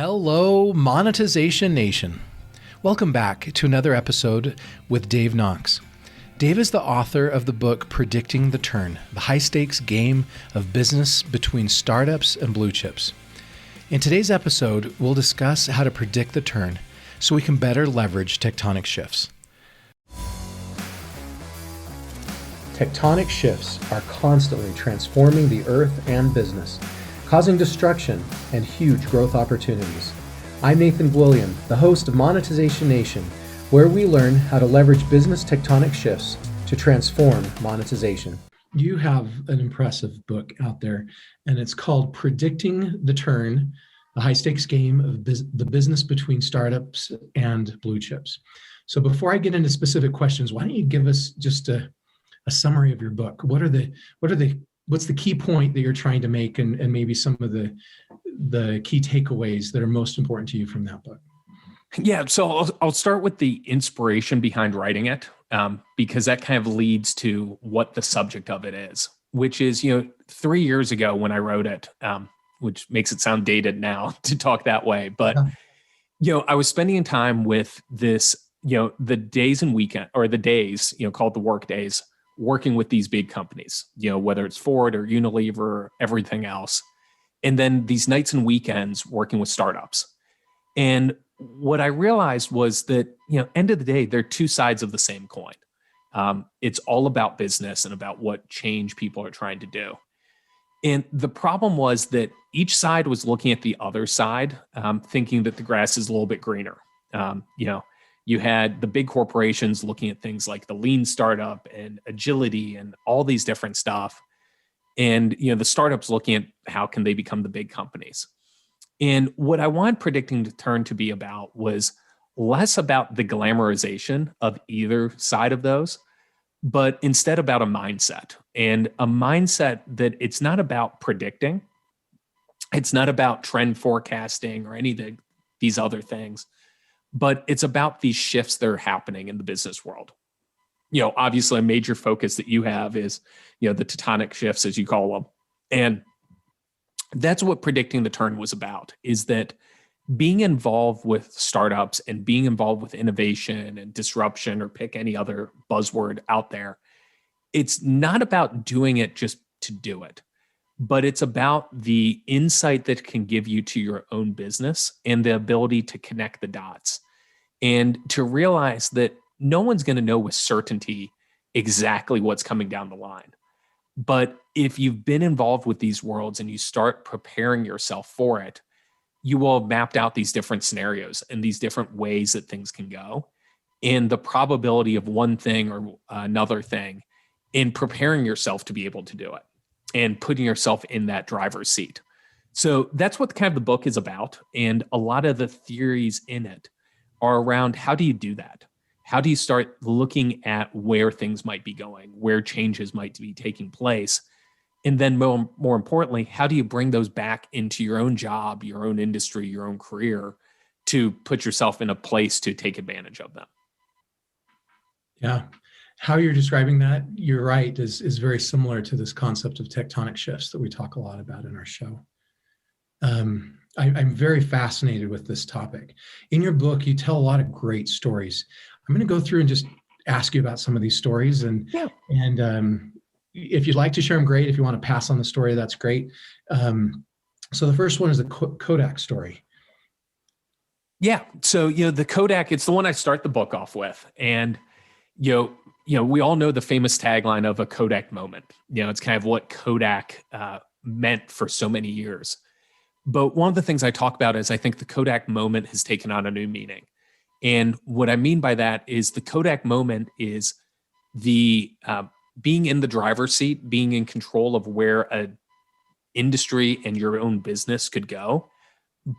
Hello, Monetization Nation. Welcome back to another episode with Dave Knox. Dave is the author of the book Predicting the Turn, the high-stakes game of business between startups and blue chips. In today's episode, we'll discuss how to predict the turn so we can better leverage tectonic shifts. Tectonic shifts are constantly transforming the earth and business, causing destruction and huge growth opportunities. I'm Nathan William, the host of Monetization Nation, where we learn how to leverage business tectonic shifts to transform monetization. You have an impressive book out there, and it's called Predicting the Turn, the high-stakes game of the business between startups and blue chips. So before I get into specific questions, why don't you give us just a summary of your book? What's the key point that you're trying to make, and maybe some of the key takeaways that are most important to you from that book? Yeah, so I'll start with the inspiration behind writing it, because that kind of leads to what the subject of it is, which is, 3 years ago when I wrote it, which makes it sound dated now to talk that way. But, I was spending time with this, the days and weekend, or the days, called the workdays, working with these big companies, whether it's Ford or Unilever or everything else. And then these nights and weekends working with startups. And what I realized was that, end of the day, they're two sides of the same coin. It's all about business and about what change people are trying to do. And the problem was that each side was looking at the other side, thinking that the grass is a little bit greener. You had the big corporations looking at things like the lean startup and agility and all these different stuff. And, the startups looking at how can they become the big companies. And what I want Predicting the Turn to be about was less about the glamorization of either side of those, but instead about a mindset, and a mindset that it's not about predicting. It's not about trend forecasting or any of these other things, but it's about these shifts that are happening in the business world. Obviously a major focus that you have is, the tectonic shifts, as you call them. And that's what Predicting the Turn was about, is that being involved with startups and being involved with innovation and disruption, or pick any other buzzword out there, it's not about doing it just to do it, but it's about the insight that can give you to your own business and the ability to connect the dots and to realize that no one's going to know with certainty exactly what's coming down the line. But if you've been involved with these worlds and you start preparing yourself for it, you will have mapped out these different scenarios and these different ways that things can go, and the probability of one thing or another thing, in preparing yourself to be able to do it and putting yourself in that driver's seat. So that's what kind of the book is about. And a lot of the theories in it are around how do you do that? How do you start looking at where things might be going, where changes might be taking place? And then more importantly, how do you bring those back into your own job, your own industry, your own career, to put yourself in a place to take advantage of them? Yeah. How you're describing that, you're right, is very similar to this concept of tectonic shifts that we talk a lot about in our show. I'm very fascinated with this topic. In your book, you tell a lot of great stories. I'm going to go through and just ask you about some of these stories. And if you'd like to share them, great. If you want to pass on the story, that's great. So the first one is the Kodak story. Yeah. So, the Kodak, it's the one I start the book off with. And, we all know the famous tagline of a Kodak moment. It's kind of what Kodak meant for so many years. But one of the things I talk about is I think the Kodak moment has taken on a new meaning. And what I mean by that is the Kodak moment is the being in the driver's seat, being in control of where an industry and your own business could go,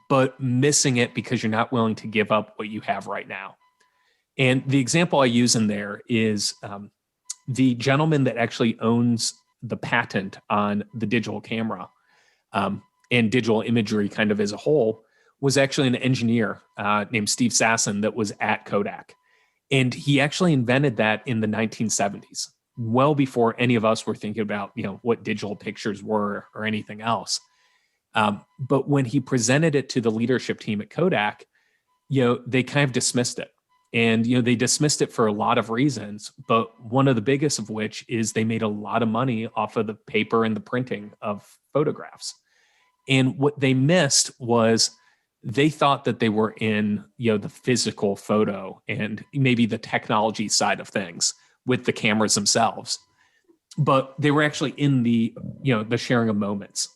but missing it because you're not willing to give up what you have right now. And the example I use in there is the gentleman that actually owns the patent on the digital camera and digital imagery kind of as a whole was actually an engineer named Steve Sasson that was at Kodak. And he actually invented that in the 1970s, well before any of us were thinking about, what digital pictures were or anything else. But when he presented it to the leadership team at Kodak, they kind of dismissed it. And, they dismissed it for a lot of reasons, but one of the biggest of which is they made a lot of money off of the paper and the printing of photographs. And what they missed was they thought that they were in, the physical photo and maybe the technology side of things with the cameras themselves, but they were actually in the, the sharing of moments.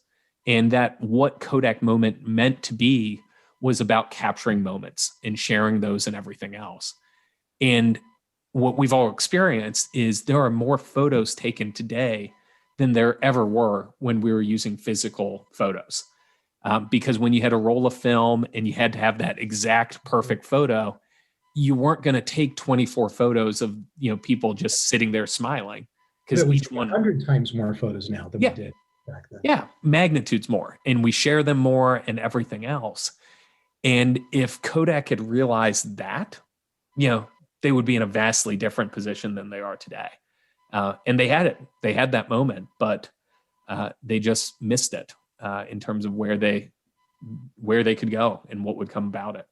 And that what Kodak Moment meant to be was about capturing moments and sharing those and everything else. And what we've all experienced is there are more photos taken today than there ever were when we were using physical photos. Because when you had a roll of film and you had to have that exact perfect photo, you weren't going to take 24 photos of people just sitting there smiling, because each one 100 times more photos now than we did back then. Yeah, magnitudes more, and we share them more and everything else. And if Kodak had realized that, they would be in a vastly different position than they are today. And they had it. They had that moment, but they just missed it in terms of where they could go and what would come about it.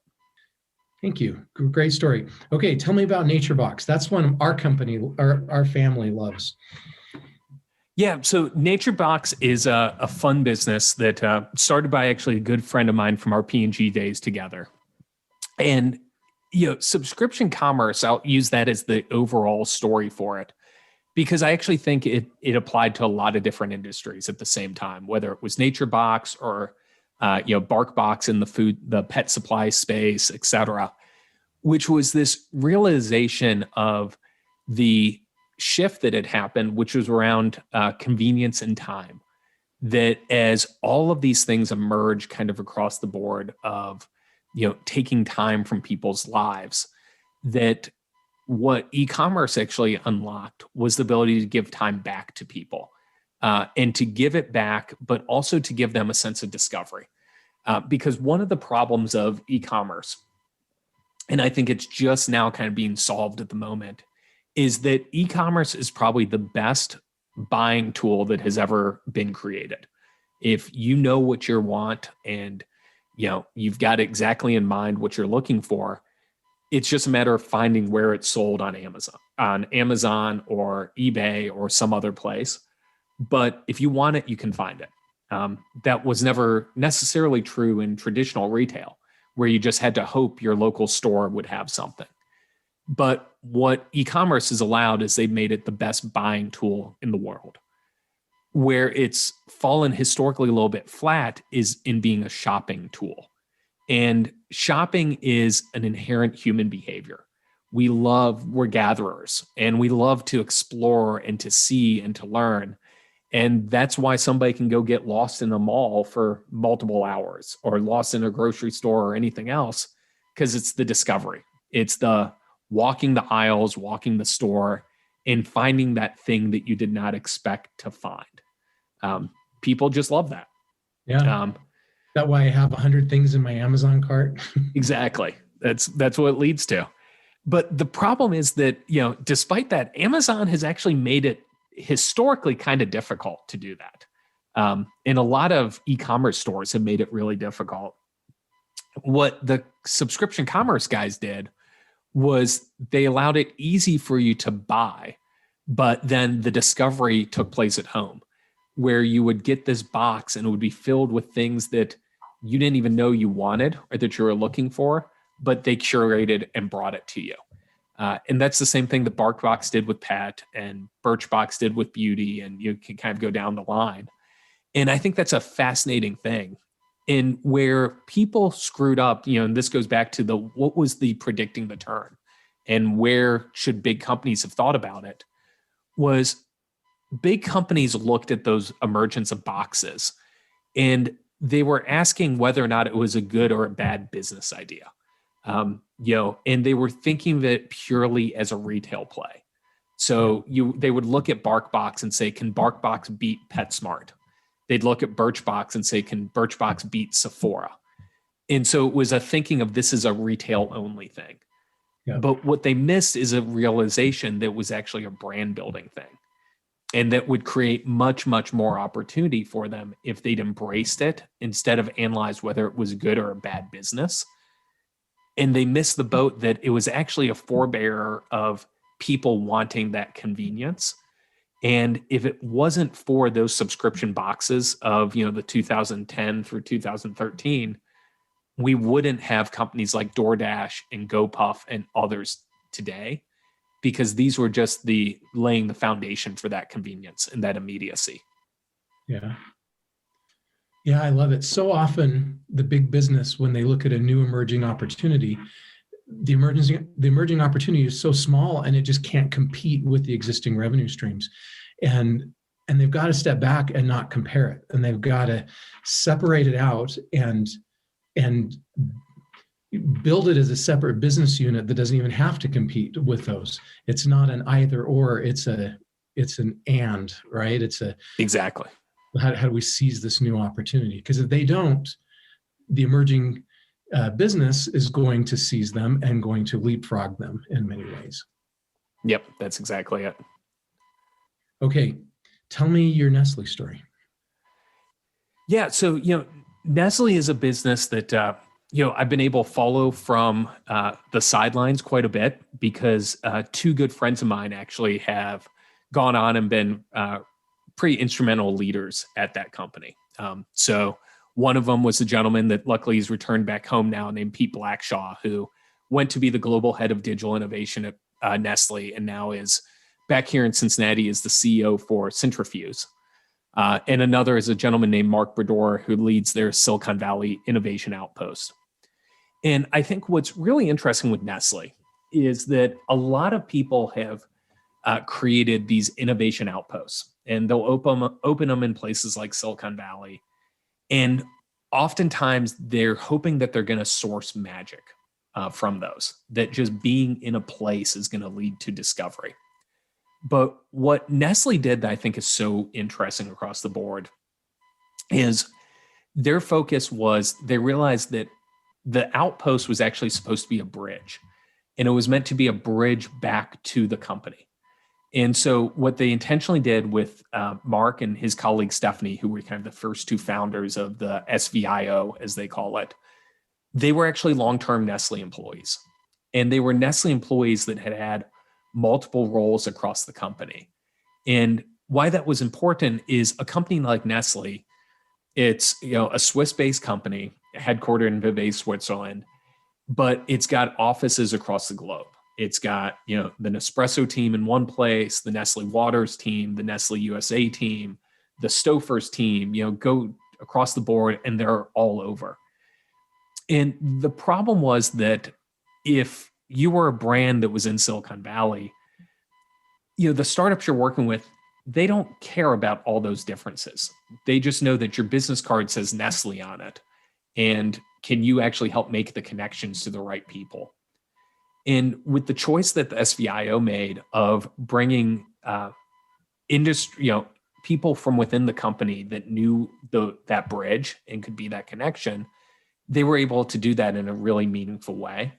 Thank you. Great story. Okay, tell me about NatureBox. That's one our company, our family loves. Yeah, so NatureBox is a fun business that started by actually a good friend of mine from our P&G days together. And, subscription commerce, I'll use that as the overall story for it, because I actually think it applied to a lot of different industries at the same time, whether it was NatureBox or, BarkBox in the pet supply space, et cetera, which was this realization of the shift that had happened, which was around convenience and time. That as all of these things emerge kind of across the board of, taking time from people's lives, that what e-commerce actually unlocked was the ability to give time back to people and to give it back, but also to give them a sense of discovery. Because one of the problems of e-commerce, and I think it's just now kind of being solved at the moment, is that e-commerce is probably the best buying tool that has ever been created. If you know what you want and you've got exactly in mind what you're looking for, it's just a matter of finding where it's sold on Amazon or eBay or some other place. But if you want it, you can find it. That was never necessarily true in traditional retail, where you just had to hope your local store would have something. But what e-commerce has allowed is they've made it the best buying tool in the world. Where it's fallen historically a little bit flat is in being a shopping tool. And shopping is an inherent human behavior. We're gatherers, and we love to explore and to see and to learn. And that's why somebody can go get lost in a mall for multiple hours or lost in a grocery store or anything else, because it's the discovery. It's the walking the aisles, walking the store, and finding that thing that you did not expect to find. People just love that. Yeah. That's why I have 100 things in my Amazon cart. Exactly. That's what it leads to. But the problem is that, despite that, Amazon has actually made it historically kind of difficult to do that. And a lot of e-commerce stores have made it really difficult. What the subscription commerce guys did was they allowed it easy for you to buy, but then the discovery took place at home, where you would get this box and it would be filled with things that you didn't even know you wanted or that you were looking for, but they curated and brought it to you. And that's the same thing that BarkBox did with pet and Birchbox did with beauty, and you can kind of go down the line. And I think that's a fascinating thing. And where people screwed up, and this goes back to what was the predicting the turn and where should big companies have thought about it, was big companies looked at those emergence of boxes and they were asking whether or not it was a good or a bad business idea. And they were thinking of it purely as a retail play. So they would look at BarkBox and say, can BarkBox beat PetSmart? They'd look at Birchbox and say, can Birchbox beat Sephora? And so it was a thinking of this is a retail only thing. Yeah. But what they missed is a realization that was actually a brand building thing. And that would create much, much more opportunity for them if they'd embraced it instead of analyzed whether it was good or a bad business. And they missed the boat that it was actually a forebearer of people wanting that convenience. And if it wasn't for those subscription boxes of, the 2010 through 2013, we wouldn't have companies like DoorDash and GoPuff and others today, because these were just laying the foundation for that convenience and that immediacy. Yeah. Yeah, I love it. So often the big business, when they look at a new emerging opportunity, the emerging opportunity is so small and it just can't compete with the existing revenue streams. And they've got to step back and not compare it. And they've got to separate it out and build it as a separate business unit that doesn't even have to compete with those. It's not an either or, it's an and, right? Exactly. How do we seize this new opportunity? Because if they don't, the emerging business is going to seize them and going to leapfrog them in many ways. Yep, that's exactly it. Okay, tell me your Nestle story. Yeah, so Nestle is a business that I've been able to follow from the sidelines quite a bit, because two good friends of mine actually have gone on and been pretty instrumental leaders at that company. So one of them was a gentleman that luckily has returned back home now, named Pete Blackshaw, who went to be the global head of digital innovation at Nestle, and now is back here in Cincinnati as the CEO for Centrifuge. And another is a gentleman named Mark Brodeur, who leads their Silicon Valley Innovation Outpost. And I think what's really interesting with Nestle is that a lot of people have created these innovation outposts, and they'll open them in places like Silicon Valley. And oftentimes they're hoping that they're going to source magic from those, that just being in a place is going to lead to discovery. But what Nestle did that I think is so interesting across the board is their focus was, they realized that the outpost was actually supposed to be a bridge, and it was meant to be a bridge back to the company. And so what they intentionally did with Mark and his colleague Stephanie, who were kind of the first two founders of the SVIO, as they call it, they were actually long-term Nestle employees. And they were Nestle employees that had had multiple roles across the company. And why that was important is a company like Nestle, it's a Swiss-based company headquartered in Vevey, Switzerland, but it's got offices across the globe. It's got, the Nespresso team in one place, the Nestle Waters team, the Nestle USA team, the Stouffer's team, go across the board, and they're all over. And the problem was that if you were a brand that was in Silicon Valley, the startups you're working with, they don't care about all those differences. They just know that your business card says Nestle on it. And can you actually help make the connections to the right people? And with the choice that the SVIO made of bringing industry, people from within the company that knew that bridge and could be that connection, they were able to do that in a really meaningful way.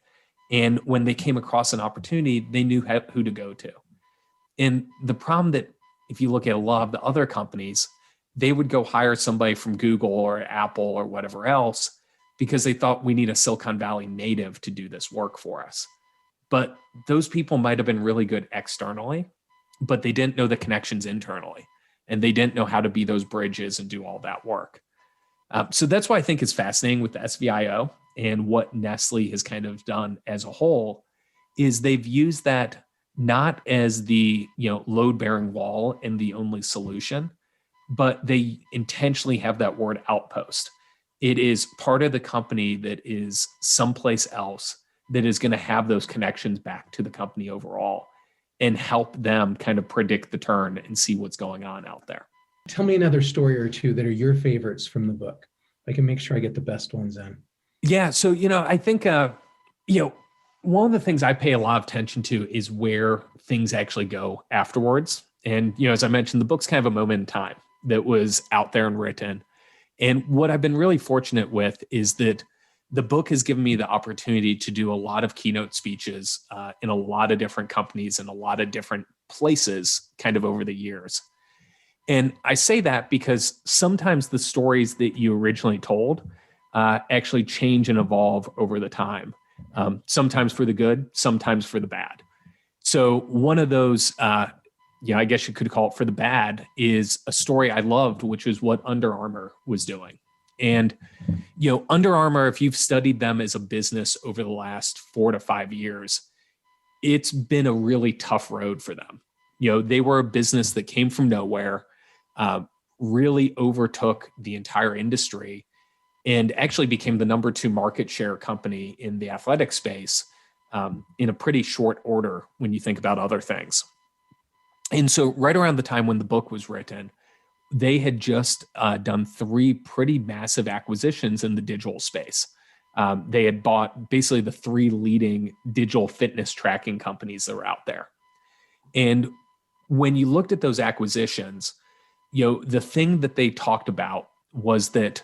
And when they came across an opportunity, they knew who to go to. And the problem that, if you look at a lot of the other companies, they would go hire somebody from Google or Apple or whatever else, because they thought, we need a Silicon Valley native to do this work for us. But those people might have been really good externally, but they didn't know the connections internally, and they didn't know how to be those bridges and do all that work. So that's why I think it's fascinating with the SVIO, and what Nestle has kind of done as a whole is they've used that not as the load-bearing wall and the only solution, but they intentionally have that word outpost. It is part of the company that is someplace else that is going to have those connections back to the company overall and help them kind of predict the turn and see what's going on out there. Tell me another story or two that are your favorites from the book. I can make sure I get the best ones in. Yeah. So, I think, one of the things I pay a lot of attention to is where things actually go afterwards. And, as I mentioned, the book's kind of a moment in time that was out there and written. And what I've been really fortunate with is that the book has given me the opportunity to do a lot of keynote speeches in a lot of different companies and a lot of different places kind of over the years. And I say that because sometimes the stories that you originally told actually change and evolve over the time, sometimes for the good, sometimes for the bad. So one of those, I guess you could call it for the bad, is a story I loved, which is what Under Armour was doing. And, Under Armour, if you've studied them as a business over the last 4 to 5 years, it's been a really tough road for them. They were a business that came from nowhere, really overtook the entire industry, and actually became the number 2 market share company in the athletic space in a pretty short order when you think about other things. And so right around the time when the book was written, they had just done 3 pretty massive acquisitions in the digital space. They had bought basically the 3 leading digital fitness tracking companies that were out there. And when you looked at those acquisitions, the thing that they talked about was that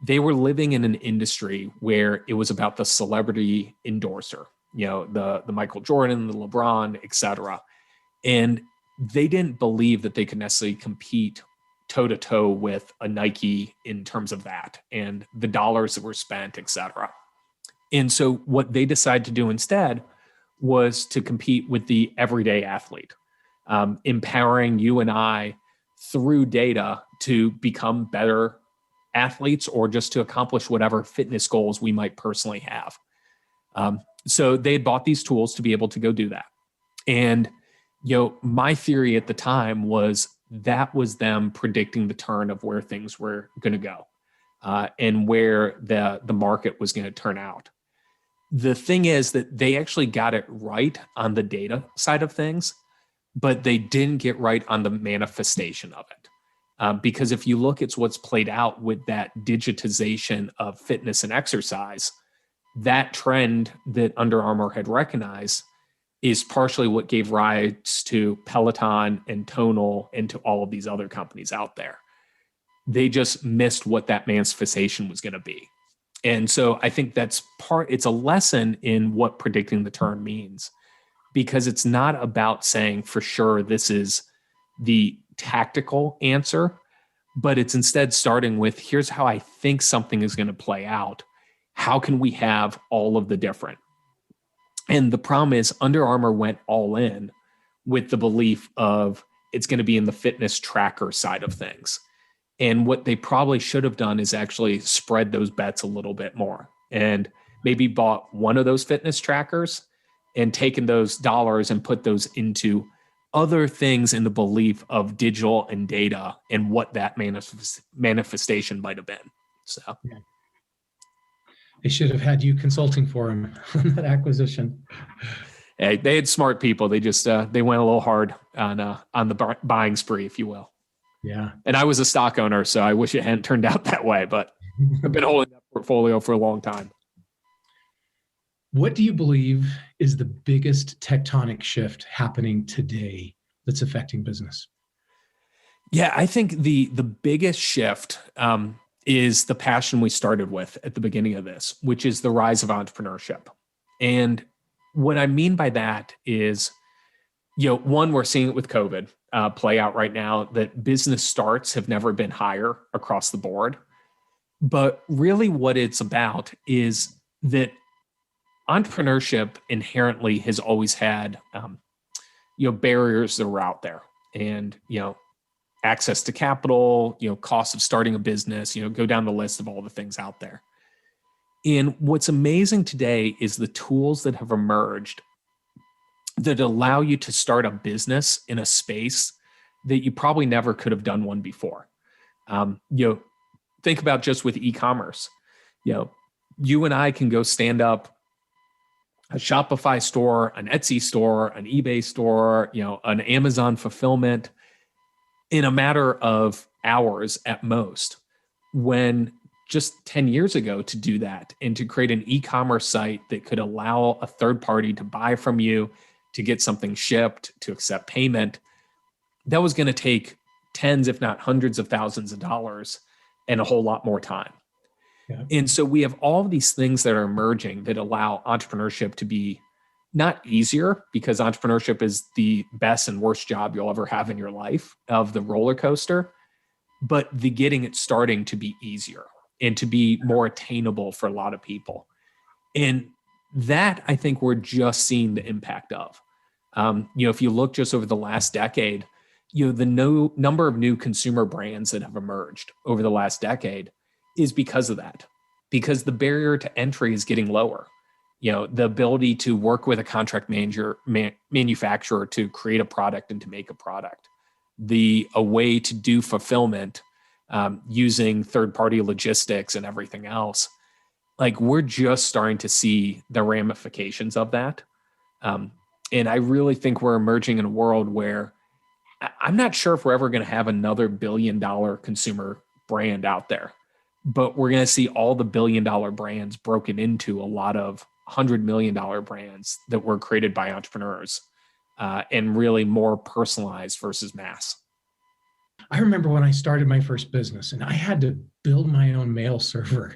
they were living in an industry where it was about the celebrity endorser, the Michael Jordan, the LeBron, et cetera. And they didn't believe that they could necessarily compete toe to toe with a Nike in terms of that and the dollars that were spent, et cetera. And so what they decided to do instead was to compete with the everyday athlete, empowering you and I through data to become better athletes or just to accomplish whatever fitness goals we might personally have. So they had bought these tools to be able to go do that. And, my theory at the time was that was them predicting the turn of where things were going to go and where the market was going to turn out. The thing is that they actually got it right on the data side of things, but they didn't get right on the manifestation of it. Because if you look at what's played out with that digitization of fitness and exercise, that trend that Under Armour had recognized is partially what gave rise to Peloton and Tonal and to all of these other companies out there. They just missed what that manifestation was going to be. And so I think it's a lesson in what predicting the turn means, because it's not about saying for sure this is the tactical answer, but it's instead starting with here's how I think something is going to play out. How can we have all of the different? And the problem is Under Armour went all in with the belief of it's going to be in the fitness tracker side of things. And what they probably should have done is actually spread those bets a little bit more and maybe bought one of those fitness trackers and taken those dollars and put those into other things in the belief of digital and data and what that manifestation might have been. So yeah. They should have had you consulting for them on that acquisition. Hey, they had smart people. They just they went a little hard on the buying spree, if you will. Yeah. And I was a stock owner, so I wish it hadn't turned out that way, but I've been holding that portfolio for a long time. What do you believe is the biggest tectonic shift happening today that's affecting business? Yeah, I think the biggest shift is the passion we started with at the beginning of this, which is the rise of entrepreneurship. And what I mean by that is, one, we're seeing it with COVID play out right now, that business starts have never been higher across the board. But really what it's about is that entrepreneurship inherently has always had, barriers that were out there and, access to capital, cost of starting a business, go down the list of all the things out there. And what's amazing today is the tools that have emerged that allow you to start a business in a space that you probably never could have done one before. Think about just with e-commerce. You and I can go stand up a Shopify store, an Etsy store, an eBay store, an Amazon fulfillment in a matter of hours at most, when just 10 years ago to do that and to create an e-commerce site that could allow a third party to buy from you, to get something shipped, to accept payment, that was going to take tens, if not hundreds of thousands of dollars and a whole lot more time. Yeah. And so we have all of these things that are emerging that allow entrepreneurship to be not easier, because entrepreneurship is the best and worst job you'll ever have in your life of the roller coaster, but the getting it starting to be easier and to be more attainable for a lot of people. And that, I think, we're just seeing the impact of. If you look just over the last decade, the number of new consumer brands that have emerged over the last decade is because of that, because the barrier to entry is getting lower. The ability to work with a contract manufacturer to create a product and to make a product, a way to do fulfillment using third-party logistics and everything else. Like, we're just starting to see the ramifications of that. And I really think we're emerging in a world where I'm not sure if we're ever going to have another $1 billion consumer brand out there, but we're going to see all the $1 billion brands broken into a lot of $100 million brands that were created by entrepreneurs, and really more personalized versus mass. I remember when I started my first business and I had to build my own mail server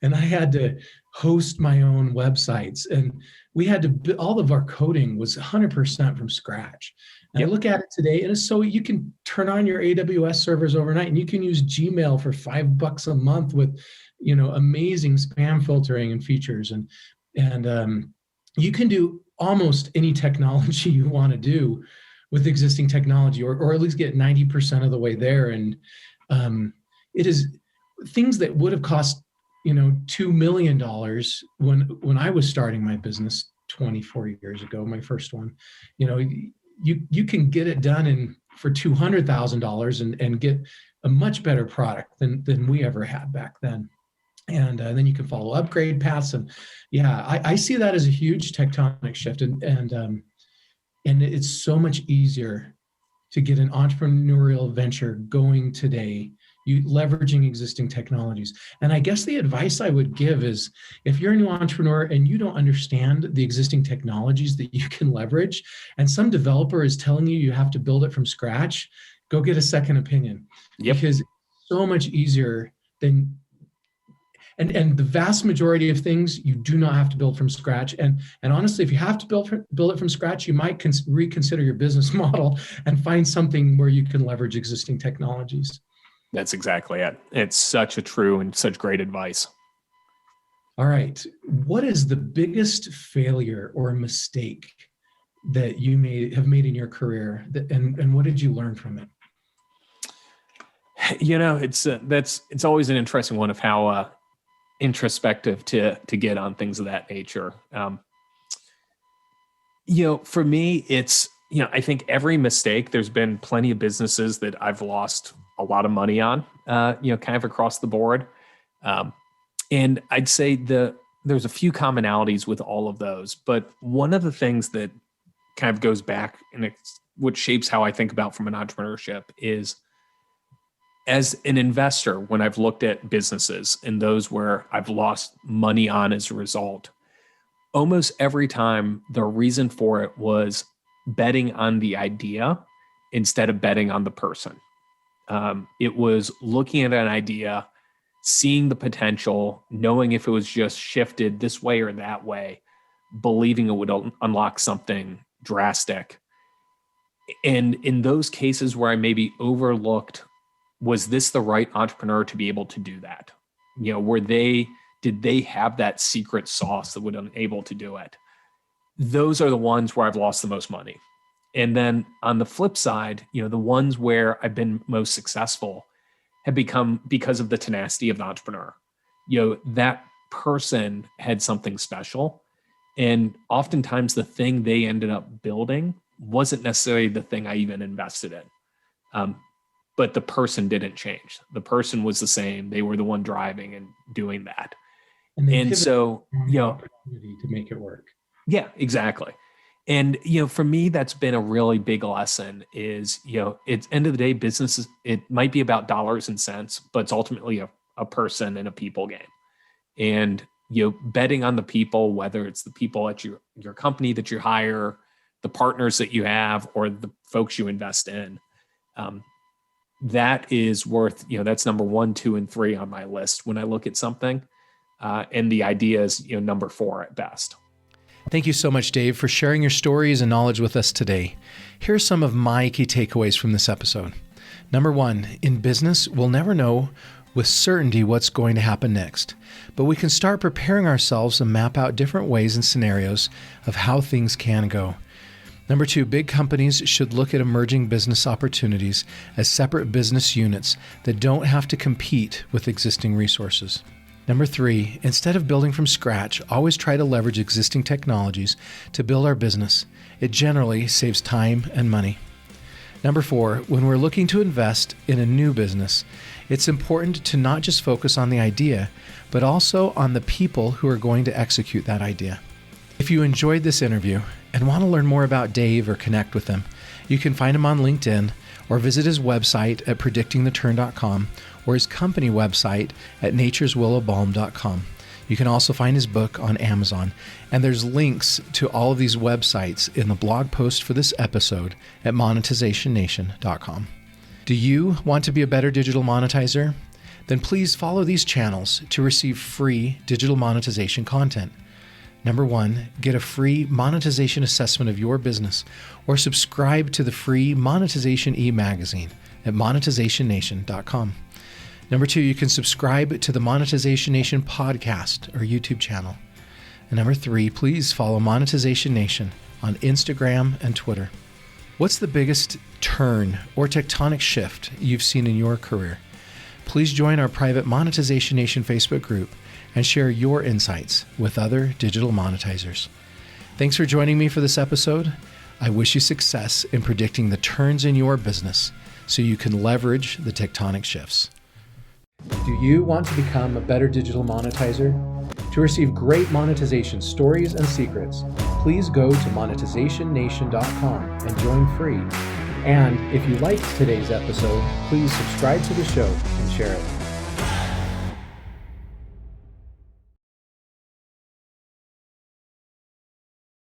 and I had to host my own websites, and we had to, all of our coding was 100% from scratch. And I look at it today, and it's so you can turn on your AWS servers overnight, and you can use Gmail for $5 a month with, amazing spam filtering and features. And you can do almost any technology you want to do with existing technology, or at least get 90% of the way there. And it is things that would have cost, $2 million when I was starting my business 24 years ago, my first one. You can get it done for $200,000 and get a much better product than we ever had back then. And then you can follow upgrade paths. And I see that as a huge tectonic shift. And it's so much easier to get an entrepreneurial venture going today, leveraging existing technologies. And I guess the advice I would give is, if you're a new entrepreneur and you don't understand the existing technologies that you can leverage, and some developer is telling you have to build it from scratch, go get a second opinion. Because it's so much easier than, and the vast majority of things you do not have to build from scratch. And honestly, if you have to build it from scratch, you might reconsider your business model and find something where you can leverage existing technologies. That's exactly it. It's such a true and such great advice. All right. What is the biggest failure or mistake that you have made in your career, and what did you learn from it? It's always an interesting one of how introspective to get on things of that nature. For me, it's, I think every mistake, there's been plenty of businesses that I've lost a lot of money on, kind of across the board. And I'd say there's a few commonalities with all of those, but one of the things that kind of goes back and what shapes how I think about from an entrepreneurship is, as an investor, when I've looked at businesses and those where I've lost money on as a result, almost every time the reason for it was betting on the idea instead of betting on the person. It was looking at an idea, seeing the potential, knowing if it was just shifted this way or that way, believing it would unlock something drastic. And in those cases where I maybe overlooked, was this the right entrepreneur to be able to do that? Did they have that secret sauce that would enable to do it? Those are the ones where I've lost the most money. And then on the flip side, the ones where I've been most successful have become because of the tenacity of the entrepreneur. That person had something special. And oftentimes the thing they ended up building wasn't necessarily the thing I even invested in. But the person didn't change. The person was the same. They were the one driving and doing that. And so, opportunity to make it work. Yeah, exactly. And, for me, that's been a really big lesson is, it's end of the day, business it might be about dollars and cents, but it's ultimately a person and a people game. And, betting on the people, whether it's the people at your company that you hire, the partners that you have, or the folks you invest in, that is worth, that's number 1, 2, and 3 on my list when I look at something. And the idea is, number 4 at best. Thank you so much, Dave, for sharing your stories and knowledge with us today. Here are some of my key takeaways from this episode. Number one, in business, we'll never know with certainty what's going to happen next, but we can start preparing ourselves and map out different ways and scenarios of how things can go. Number two, big companies should look at emerging business opportunities as separate business units that don't have to compete with existing resources. Number three, instead of building from scratch, always try to leverage existing technologies to build our business. It generally saves time and money. Number four, when we're looking to invest in a new business, it's important to not just focus on the idea, but also on the people who are going to execute that idea. If you enjoyed this interview and want to learn more about Dave or connect with him, you can find him on LinkedIn or visit his website at predictingtheturn.com or his company website at natureswillowbalm.com. You can also find his book on Amazon, and there's links to all of these websites in the blog post for this episode at monetizationnation.com. Do you want to be a better digital monetizer? Then please follow these channels to receive free digital monetization content. Number one, get a free monetization assessment of your business or subscribe to the free Monetization e-magazine at monetizationnation.com. Number two, you can subscribe to the Monetization Nation podcast or YouTube channel. And number three, please follow Monetization Nation on Instagram and Twitter. What's the biggest turn or tectonic shift you've seen in your career? Please join our private Monetization Nation Facebook group and share your insights with other digital monetizers. Thanks for joining me for this episode. I wish you success in predicting the turns in your business so you can leverage the tectonic shifts. Do you want to become a better digital monetizer? To receive great monetization stories and secrets, please go to monetizationnation.com and join free. And if you liked today's episode, please subscribe to the show and share it.